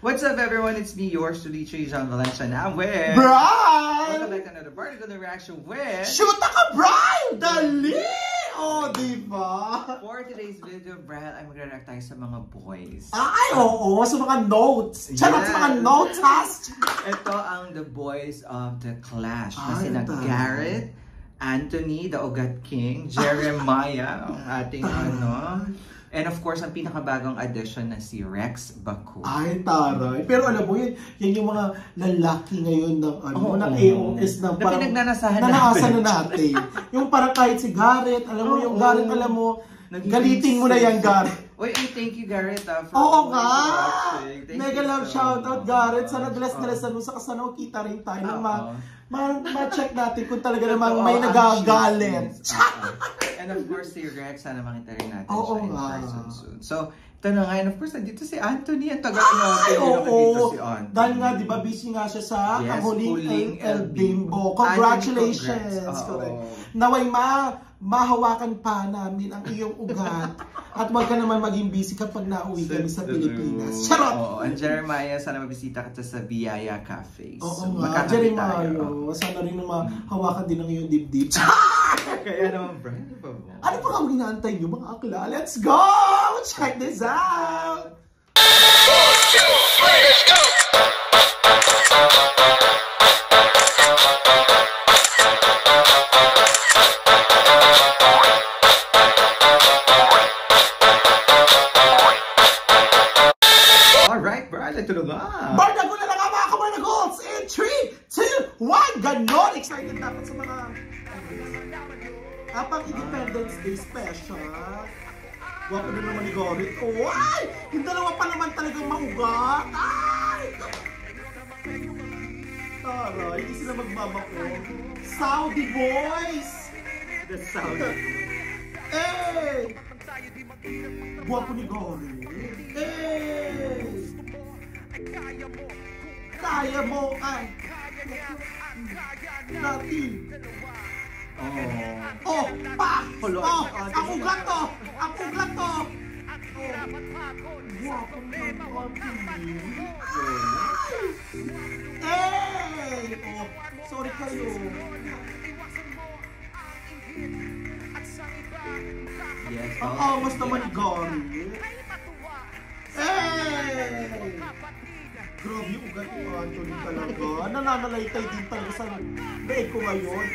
What's up, everyone? It's me, yours truly, John Valencia. Now with Brian! Welcome back to another particle reaction with Shoot ka, Brian! Dali! O, diba? For today's video, Brian, ay magre-react tayo sa mga boys. Ay, oo! Sa mga notes! Charot, Yes. sa mga notes, has! Ito ang the boys of the Clash. Kasi Ay, na Garrett, Anthony, the Ugat King, Jeremiah, ang ating ano. And of course, ang pinakabagong addition na si Rex Baku. Ay, taray. Pero alam mo, yan yung mga lalaki ngayon ng, ng AOS na parang pinagnanasahan na natin. Yung parang kahit si Garrett, alam mo, yung Garrett, alam mo, galitin mo na yan, Garrett. Uy, thank you, Garrett, for Oo nga! watching. Mega love shoutout, Garrett. Sana bless-blessan mo sa kasano, kita rin tayo ng ma-check natin kung talaga namang may nagagalit. And of course, si Rex, sana makita rin natin Oo siya in nga. person soon. So, ito na nga, and of course, nandito si Anthony. Ang tagal natin dito si Anthony. Dahil nga, di ba, busy nga siya sa Yes, huling El Bimbo. Anthony, Congratulations! Correct. Naway mahawakan pa namin ang iyong ugat. At huwag ka naman maging busy kapag nauwi kami sa Pilipinas. Charot! Oo, and Jeremiah, sana mabisita ka sa Biyaya Cafe. Oo nga, Jeremiah. Sana rin naman hawakan din ang iyong dibdib. Kaya naman, Brian, ano ba mo? Ano pa kami inaantay nyo, mga akla? Let's go! Check this out! 1, 2, 3, let's go! Alright, Brian, ito na nga. Bardago na lang ang mga kabardagols! In 3, 2, 1, ganon! Excited dapat sa mga pang Independence Day special. Guwapo na naman ni Gorit. Oh, ay! Yung dalawa pa naman talagang maugat. Ay! Tara, hindi sila magbabako. Saudi boys! The Saudi. Eh! Guwapo ni Gorit. Eh! Kaya mo ay! Natin! Oh, pa! Oh, ang ugat to! Ang ugat to! Guwapo ng konti. Eh! Oh, sorry kayo. Yes. Ang angas naman ni Gary. Eh! Grabe yung ugat ni Anthony talaga. Nananalaytay din talaga sa leeg ko ngayon.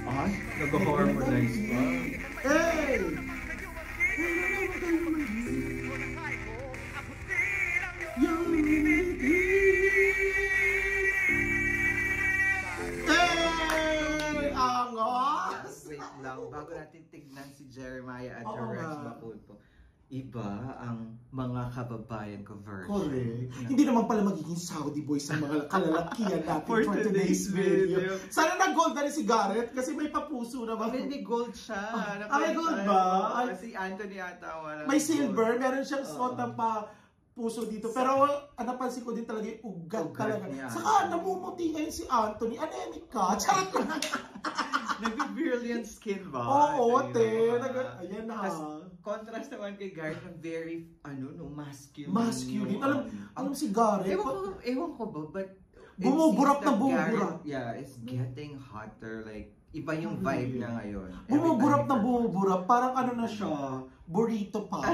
Ay, nag-harmonize pa. Angas! Wait lang, bago natin tignan si Jeremiah at Oo Rex nga. Baku, iba ang mga kababayan ko version. Correct. Hindi naman pala magiging Saudi boys ang mga kalalakihan natin For for today's video. Sana nag-gold na rin si Garrett kasi may papuso naman. May gold siya. May gold ba? Si Anthony ata wala. May silver, meron siyang suot ng puso dito. Pero napansin ko din talaga yung ugat talaga. Saka namumuti ngayon si Anthony. Anemic ka. Charot lang. Nag-brilliant skin ba? Oo, te. Ayan na. Contrast naman kay Garrett na very, masculine. Masculine. Alam si Garrett. Ewan ko ba, but bumuburap na bumuburap. Yeah, it's getting hotter. Like, iba yung vibe na ngayon. Bumuburap na bumuburap. Parang na siya. Burrito pa.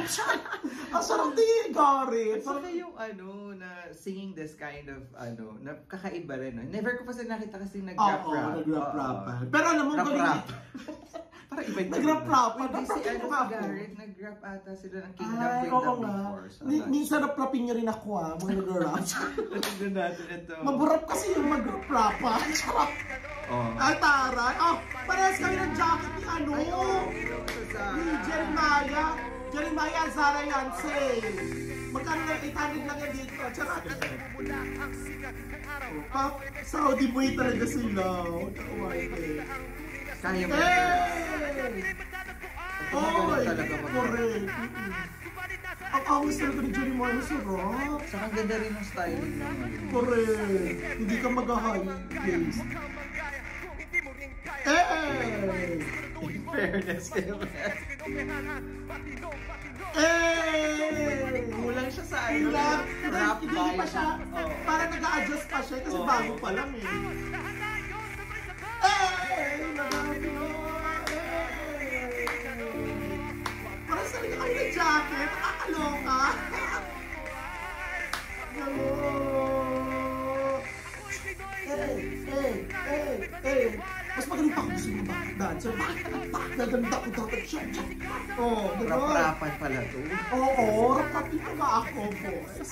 Ang sarap din, Garrett. Saka yung na singing this kind of, na kakaiba rin. No? Never ko pa sila nakita kasi nag-rap-rap. Oo, nag-rap-rap. Pero alam mo, rap-rap. Parang iba yung nag-rap-rap. Si Garrett, nag-rap ata sila ng Kingdom Ay, Kingdom oo nga. before. So, Minsan rap-rapin nyo rin ako mga nag-rap. Tignan natin ito. Maburap kasi yung mag-rap Ay, taray. Parehas kami ng jacket ni ni Jeremiah. Jeremiah Zara Yansay. Magkano lang 800 lang yan dito. Charot. Saudi boy talaga sila. Kaya mo. Oy! Correct. Ang awis talaga ni Jeremiah sa rock. Saka ang ganda rin ng styling naman. Correct. Hindi ka mag-high face. In fairness kayo. Kulang siya sa ano. Hindi pa siya. Parang nag-a-adjust pa siya kasi bago pa lang eh. Parang sarili ka kami ng jacket. Nakakaloka. Mas magaling pa ako gusto ng back dancer. Naganda ko dapat siya. Rap-rapan pala to. Oo, rap-rapin pa ba ako, boys?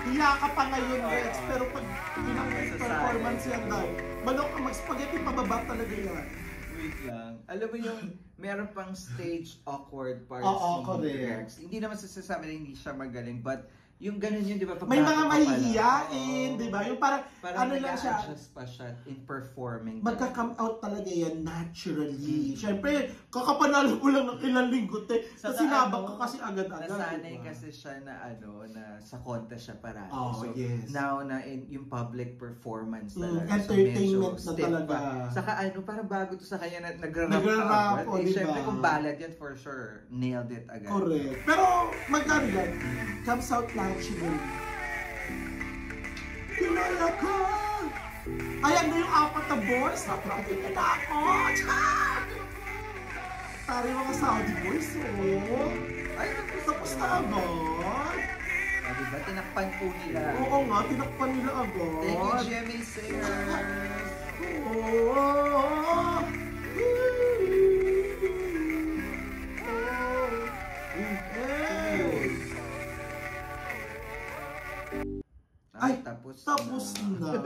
Hiya ka pa ngayon, Rex, pero pag ilang performance yan daw, manok ka mag-spaghetti, pababa talaga yan. Wait lang. Alam mo yung meron pang stage awkward parts correct. Rex. Hindi naman sasabi na hindi siya magaling, but yung ganun yun, di ba? May mga mahihiyain, di ba? Yung parang ano lang siya. Nag-a-adjust pa siya in performing. Magka-come out talaga yan naturally. Siyempre, kakapanalo ko lang ng ilang linggo, kasi nabak ka kasi agad-agad. Nasanay kasi siya na na sa contest siya parati. So, yes. Now na yung public performance talaga. Entertainment so, na talaga. Saka parang bago to sa kanya na nag-rap agad. Siyempre kung ballad yan for sure, nailed it agad. Correct. Pero magkano yan? Comes out naturally. Pinala ko! Ayan na yung apat na boys. Naprapin na ako! Tari mga Saudi boys, Ay, tapos na agad. Diba? Tinakpan po nila. Oo nga, tinakpan nila agad. Thank you, Jimmy Singers! Ay, tapos na.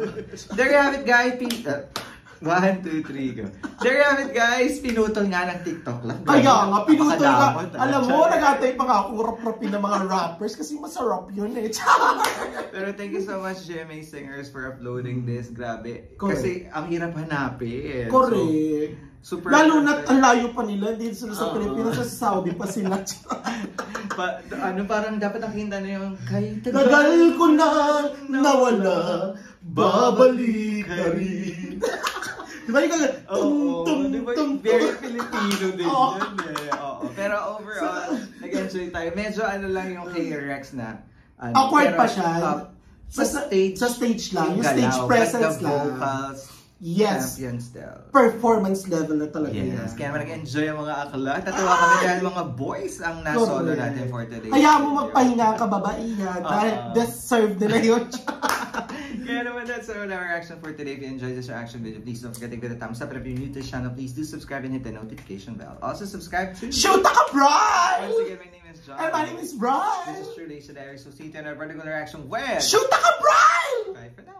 There you have it, guys. 1, 2, 3, go. There you have it, guys. Pinutol nga ng TikTok lang. Kaya nga, pinutol nga. Alam mo, nag-atay pa nga akong rap-rapin ng mga rappers kasi masarap yun eh. Pero thank you so much, GMA Singers, for uploading this. Grabe. Correct. Kasi ang hirap hanapin. Correct. So, super lalo na't ang layo pa nila. Hindi sila sa Pilipinas, sa Saudi pa sila. Parang dapat nakita na yung kay tagal ko na nawala, babalik ka rin. Diba yung kagad? Diba yung very Filipino din yun eh. Pero overall, nag-enjoy tayo. Medyo lang yung kay Rex na. Awkward pa siya. Sa stage lang. Yung stage presence lang. Vocals. Yes. Champion still. Performance level na talaga yan. Kaya naman nag-enjoy ang mga akla. Tatawa kami dahil mga boys ang nasolo natin for today. Kaya mo magpahinga ka, babaihan. Dahil deserve nila yun. Kaya naman that's our reaction for today. If you enjoyed this reaction video, please don't forget to give it a thumbs up. And if you're new to this channel, please do subscribe and hit the notification bell. Also subscribe to Shoot ka, Brian! Once again, my name is John. And my name is Brian. This is True Lacia Diaries. So see you in our particular reaction with Shoot ka, Brian! Bye for now.